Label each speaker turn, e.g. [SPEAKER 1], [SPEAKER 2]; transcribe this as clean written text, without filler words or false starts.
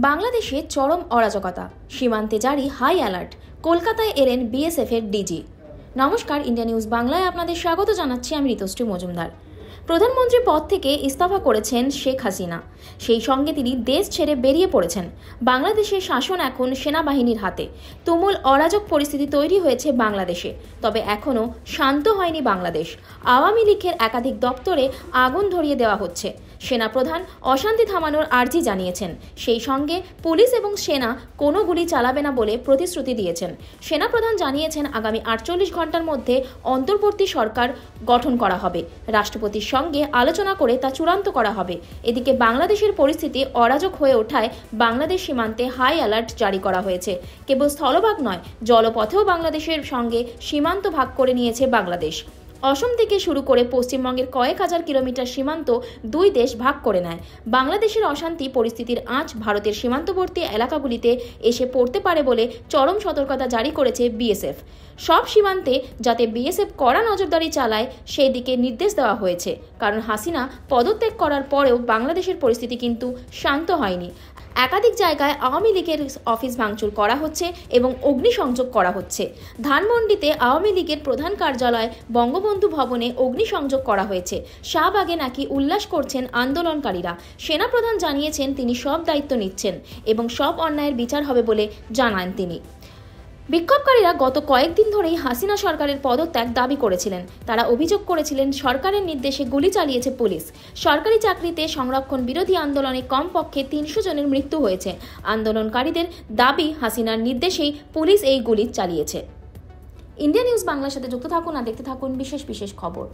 [SPEAKER 1] বাংলাদেশে চরম অরাজকতা, সীমান্তে জারি হাই অ্যালার্ট। কলকাতায় এলেন বিএসএফ এর ডিজি। নমস্কার, ইন্ডিয়া নিউজ বাংলায় আপনাদের স্বাগত জানাচ্ছি আমি ঋতুশ্রী মজুমদার। প্রধানমন্ত্রী পদ থেকে ইস্তফা করেছেন শেখ হাসিনা, সেই সঙ্গে তিনি দেশ ছেড়ে বেরিয়ে পড়েছেন। বাংলাদেশের শাসন এখন সেনাবাহিনীর হাতে। তুমুল অরাজক পরিস্থিতি তৈরি হয়েছে বাংলাদেশে। তবে এখনও শান্ত হয়নি বাংলাদেশ। আওয়ামী লীগের একাধিক দপ্তরে আগুন ধরিয়ে দেওয়া হচ্ছে। সেনাপ্রধান অশান্তি থামানোর আর্জি জানিয়েছেন। সেই সঙ্গে পুলিশ এবং সেনা কোনো গুলি চালাবে না বলে প্রতিশ্রুতি দিয়েছেন। সেনাপ্রধান জানিয়েছেন আগামী 48 ঘন্টার মধ্যে অন্তর্বর্তী সরকার গঠন করা হবে। রাষ্ট্রপতির সঙ্গে আলোচনা করে তা চূড়ান্ত করা হবে। এদিকে বাংলাদেশের পরিস্থিতি অরাজক হয়ে ওঠায় বাংলাদেশ সীমান্তে হাই অ্যালার্ট জারি করা হয়েছে। কেবল স্থলভাগ নয়, জলপথেও বাংলাদেশের সঙ্গে সীমান্ত ভাগ করে নিয়েছে বাংলাদেশ। অসম থেকে শুরু করে পশ্চিমবঙ্গের কয়েক হাজার কিলোমিটার সীমান্ত দুই দেশ ভাগ করে নেয়। বাংলাদেশের অশান্তি পরিস্থিতির আঁচ ভারতের সীমান্তবর্তী এলাকাগুলিতে এসে পড়তে পারে বলে চরম সতর্কতা জারি করেছে বিএসএফ। সব সীমান্তে যাতে বিএসএফ কড়া নজরদারি চালায় সেই দিকে নির্দেশ দেওয়া হয়েছে, কারণ হাসিনা পদত্যাগ করার পরেও বাংলাদেশের পরিস্থিতি কিন্তু শান্ত হয়নি। একাধিক জায়গায় আওয়ামী লীগের অফিস ভাঙচুর করা হচ্ছে এবং অগ্নিসংযোগ করা হচ্ছে। ধানমন্ডিতে আওয়ামী লীগের প্রধান কার্যালয় বঙ্গবন্ধু ভবনে অগ্নিসংযোগ করা হয়েছে। শাহবাগে নাকি উল্লাস করছেন আন্দোলনকারীরা। সেনাপ্রধান জানিয়েছেন তিনি সব দায়িত্ব নিচ্ছেন এবং সব অন্যায়ের বিচার হবে বলে জানান তিনি। বিক্ষোভকারীরা গত কয়েকদিন ধরেই হাসিনা সরকারের পদত্যাগ দাবি করেছিলেন। তারা অভিযোগ করেছিলেন সরকারের নির্দেশে গুলি চালিয়েছে পুলিশ। সরকারি চাকরিতে সংরক্ষণ বিরোধী আন্দোলনে কমপক্ষে 300 জনের মৃত্যু হয়েছে। আন্দোলনকারীদের দাবি হাসিনার নির্দেশেই পুলিশ এই গুলি চালিয়েছে। ইন্ডিয়া নিউজ বাংলার সাথে যুক্ত থাকুন আর দেখতে থাকুন বিশেষ বিশেষ খবর।